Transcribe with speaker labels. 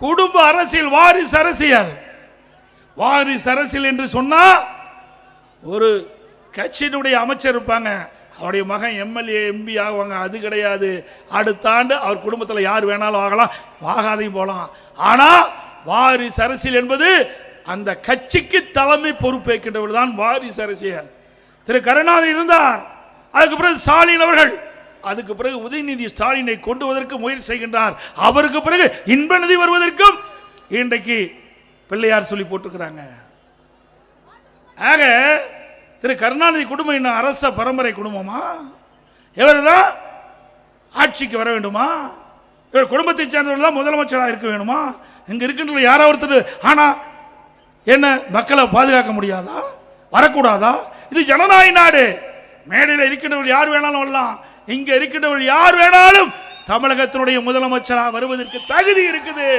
Speaker 1: குடும்ப அரசியல், வாரிசு அரசியல். வாரிசு அரசியல் என்று சொன்னா ஒரு கட்சியினுடைய அமைச்சர் இருப்பாங்க, அவருடைய மகன் எம்எல்ஏ எம்பி ஆகுவாங்க. அது கிடையாது. அடுத்த ஆண்டு அவர் குடும்பத்தில் யார் வேணாலும் ஆகலாம், ஆகாதையும் போகலாம். ஆனா வாரிசு அரசியல் என்பது அந்த கட்சிக்கு தலைமை பொறுப்பேற்கின்றவர் தான் வாரிசு அரசியல். திரு கருணாநிதி இருந்தார், அதுக்கு பிறகு ஸ்டாலின் அவர்கள், அதுக்கு பிறகு உதயநிதி ஸ்டாலினை கொண்டு வருவதற்கு முயற்சி செய்கின்றார். அவருக்கு பிறகு இன்பநிதி வருவதற்கும் இன்றைக்கு பிள்ளையார் சொல்லி போட்டுக்கிறாங்க. ஆக திரு கருணாநிதி குடும்பம் என்ன அரச பரம்பரை குடும்பமா? இவர்தான் ஆட்சிக்கு வர வேண்டுமா? இவர் குடும்பத்தை சேர்ந்தவர்கள் தான் முதலமைச்சராக இருக்க வேணுமா? இங்க இருக்கின்ற யாராவது ஒருத்தர் ஆனா என்ன மக்களை பாதுகாக்க முடியாதா? வரக்கூடாதா? இது ஜனநாயக நாடு. மேடையில் இருக்கின்றவர்கள் யார் வேணாலும் வரலாம். இங்க இருக்கின்றவர்கள் யார் வேணாலும் தமிழகத்தினுடைய முதலமைச்சராக வருவதற்கு தகுதி இருக்குது.